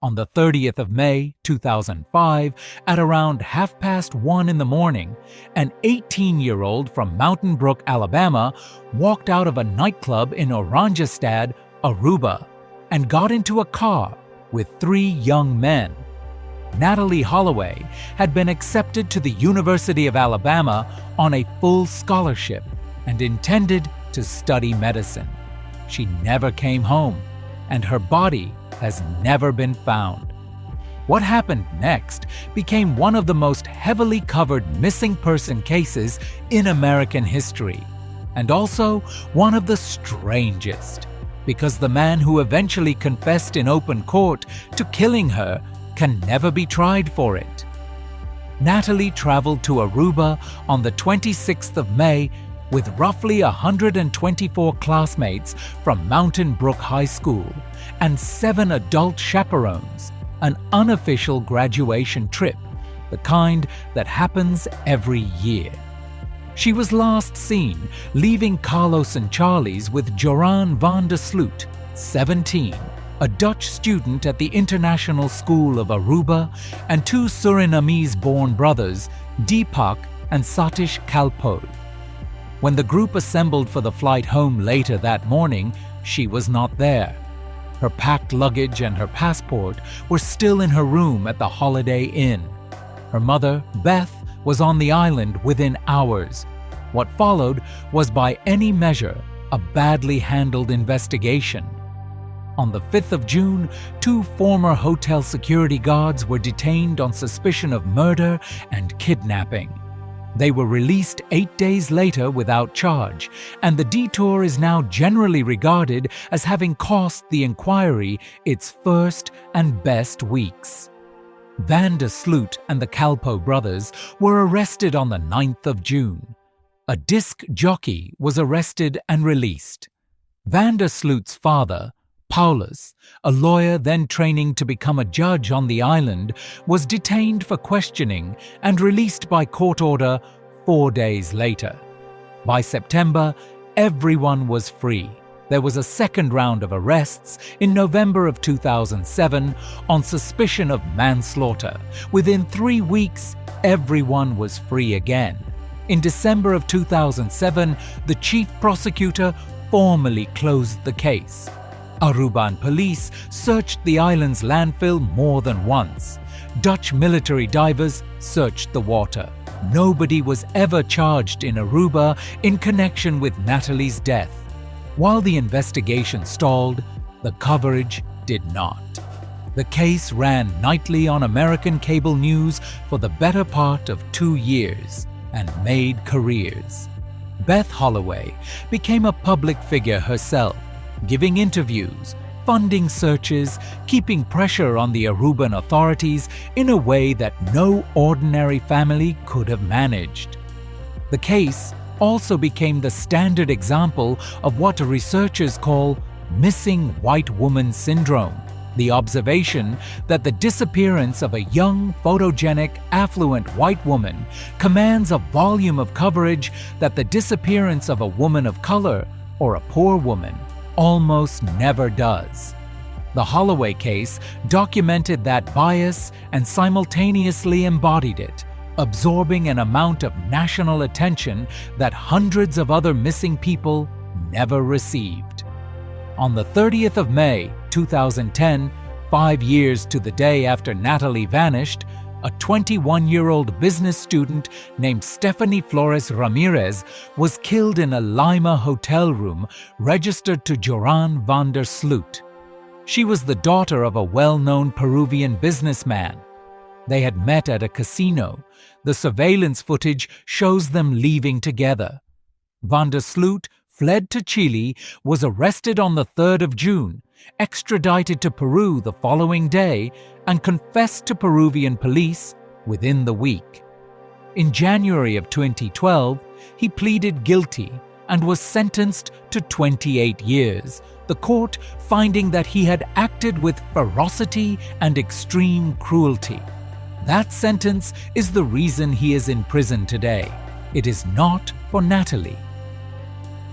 On the 30th of May, 2005, at around 1:30 in the morning, an 18-year-old from Mountain Brook, Alabama, walked out of a nightclub in Oranjestad, Aruba, and got into a car with 3 young men. Natalee Holloway had been accepted to the University of Alabama on a full scholarship and intended to study medicine. She never came home, and her body has never been found. What happened next became one of the most heavily covered missing person cases in American history, and also one of the strangest, because the man who eventually confessed in open court to killing her can never be tried for it. Natalee traveled to Aruba on the 26th of May with roughly 124 classmates from Mountain Brook High School and 7 adult chaperones, an unofficial graduation trip, the kind that happens every year. She was last seen leaving Carlos and Charlie's with Joran van der Sloot, 17, a Dutch student at the International School of Aruba, and 2 Surinamese-born brothers, Deepak and Satish Kalpoe. When the group assembled for the flight home later that morning, she was not there. Her packed luggage and her passport were still in her room at the Holiday Inn. Her mother, Beth, was on the island within hours. What followed was by any measure a badly handled investigation. On the 5th of June, 2 former hotel security guards were detained on suspicion of murder and kidnapping. They were released 8 days later without charge, and the detour is now generally regarded as having cost the inquiry its first and best weeks. Van der Sloot and the Kalpoe brothers were arrested on the 9th of June. A disc jockey was arrested and released. Van der Sloot's father, Paulus, a lawyer then training to become a judge on the island, was detained for questioning and released by court order 4 days later. By September, everyone was free. There was a second round of arrests in November of 2007 on suspicion of manslaughter. Within 3 weeks, everyone was free again. In December of 2007, the chief prosecutor formally closed the case. Aruban police searched the island's landfill more than once. Dutch military divers searched the water. Nobody was ever charged in Aruba in connection with Natalee's death. While the investigation stalled, the coverage did not. The case ran nightly on American cable news for the better part of 2 years and made careers. Beth Holloway became a public figure herself, giving interviews, funding searches, keeping pressure on the Aruban authorities in a way that no ordinary family could have managed. The case also became the standard example of what researchers call missing white woman syndrome, the observation that the disappearance of a young, photogenic, affluent white woman commands a volume of coverage that the disappearance of a woman of color or a poor woman almost never does. The Holloway case documented that bias and simultaneously embodied it, absorbing an amount of national attention that hundreds of other missing people never received. On the 30th of May, 2010, 5 years to the day after Natalee vanished, a 21-year-old business student named Stephanie Flores Ramirez was killed in a Lima hotel room registered to Joran van der Sloot. She was the daughter of a well-known Peruvian businessman. They had met at a casino. The surveillance footage shows them leaving together. Van der Sloot fled to Chile, was arrested on the 3rd of June, extradited to Peru the following day, and confessed to Peruvian police within the week. In January of 2012, he pleaded guilty and was sentenced to 28 years, the court finding that he had acted with ferocity and extreme cruelty. That sentence is the reason he is in prison today. It is not for Natalee.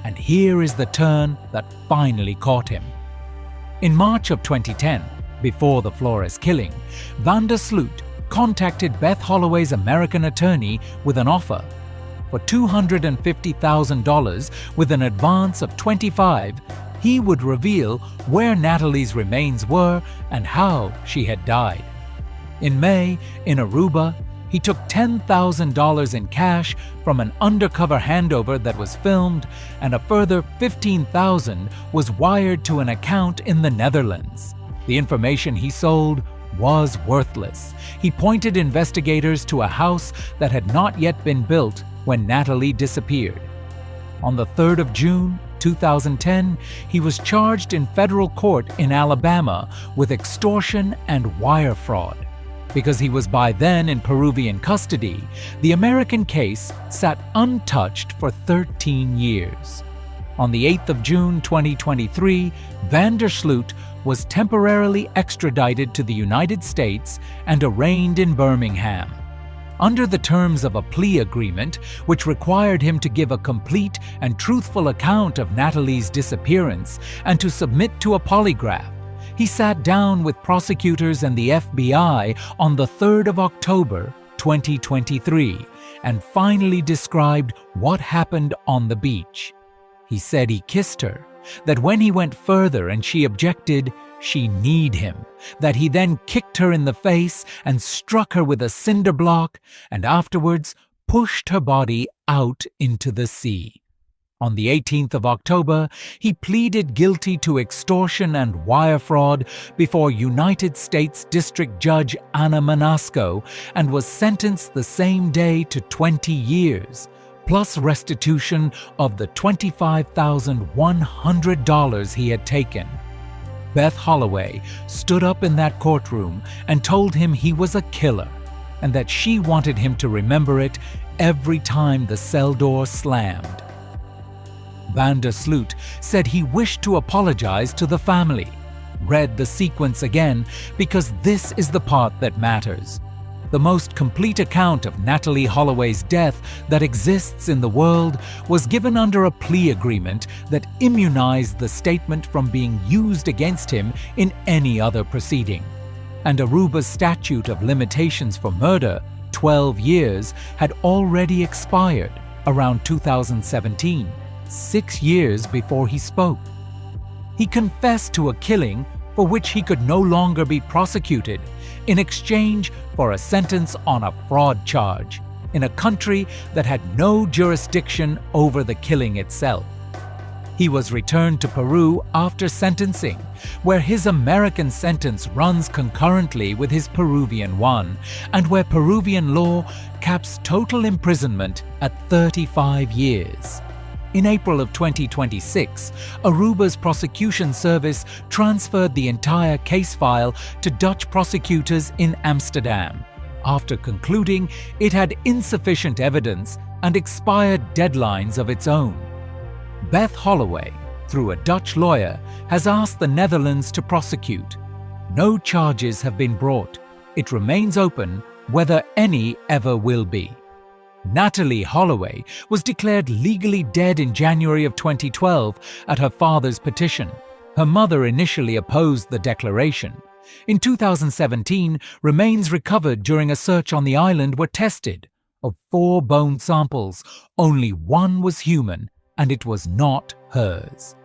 And here is the turn that finally caught him. In March of 2010, Before the Flores killing, Sloot contacted Beth Holloway's American attorney with an offer. For $250,000 with an advance of $25,000, he would reveal where Natalee's remains were and how she had died. In May, in Aruba, he took $10,000 in cash from an undercover handover that was filmed, and a further $15,000 was wired to an account in the Netherlands. The information he sold was worthless. He pointed investigators to a house that had not yet been built when Natalee disappeared. On the 3rd of June, 2010, he was charged in federal court in Alabama with extortion and wire fraud. Because he was by then in Peruvian custody, the American case sat untouched for 13 years. On the 8th of June 2023, Sloot was temporarily extradited to the United States and arraigned in Birmingham. Under the terms of a plea agreement, which required him to give a complete and truthful account of Natalee's disappearance and to submit to a polygraph, he sat down with prosecutors and the FBI on the 3rd of October 2023 and finally described what happened on the beach. He said he kissed her, that when he went further and she objected, she kneed him, that he then kicked her in the face and struck her with a cinder block and afterwards pushed her body out into the sea. On the 18th of October, he pleaded guilty to extortion and wire fraud before United States District Judge Ana Manasco and was sentenced the same day to 20 years, plus restitution of the $25,100 he had taken. Beth Holloway stood up in that courtroom and told him he was a killer and that she wanted him to remember it every time the cell door slammed. Sloot said he wished to apologize to the family. Read the sequence again because this is the part that matters. The most complete account of Natalee Holloway's death that exists in the world was given under a plea agreement that immunized the statement from being used against him in any other proceeding. And Aruba's statute of limitations for murder, 12 years, had already expired around 2017. 6 years before he spoke. He confessed to a killing for which he could no longer be prosecuted in exchange for a sentence on a fraud charge in a country that had no jurisdiction over the killing itself. He was returned to Peru after sentencing, where his American sentence runs concurrently with his Peruvian one, and where Peruvian law caps total imprisonment at 35 years. In April of 2026, Aruba's prosecution service transferred the entire case file to Dutch prosecutors in Amsterdam, after concluding it had insufficient evidence and expired deadlines of its own. Beth Holloway, through a Dutch lawyer, has asked the Netherlands to prosecute. No charges have been brought. It remains open whether any ever will be. Natalee Holloway was declared legally dead in January of 2012 at her father's petition. Her mother initially opposed the declaration. In 2017, remains recovered during a search on the island were tested. Of 4 bone samples, only 1 was human, and it was not hers.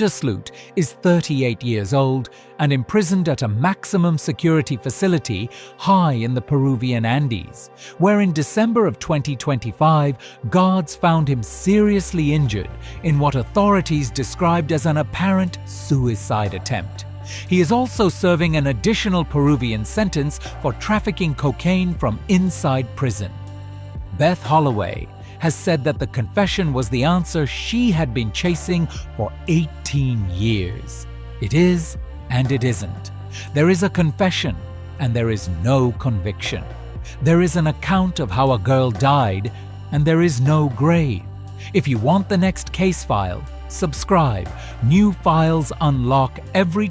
Sloot is 38 years old and imprisoned at a maximum security facility high in the Peruvian Andes, where in December of 2025, guards found him seriously injured in what authorities described as an apparent suicide attempt. He is also serving an additional Peruvian sentence for trafficking cocaine from inside prison. Beth Holloway has said that the confession was the answer she had been chasing for 18 years. It is and it isn't. There is a confession and there is no conviction. There is an account of how a girl died and there is no grave. If you want the next case file, subscribe. New files unlock every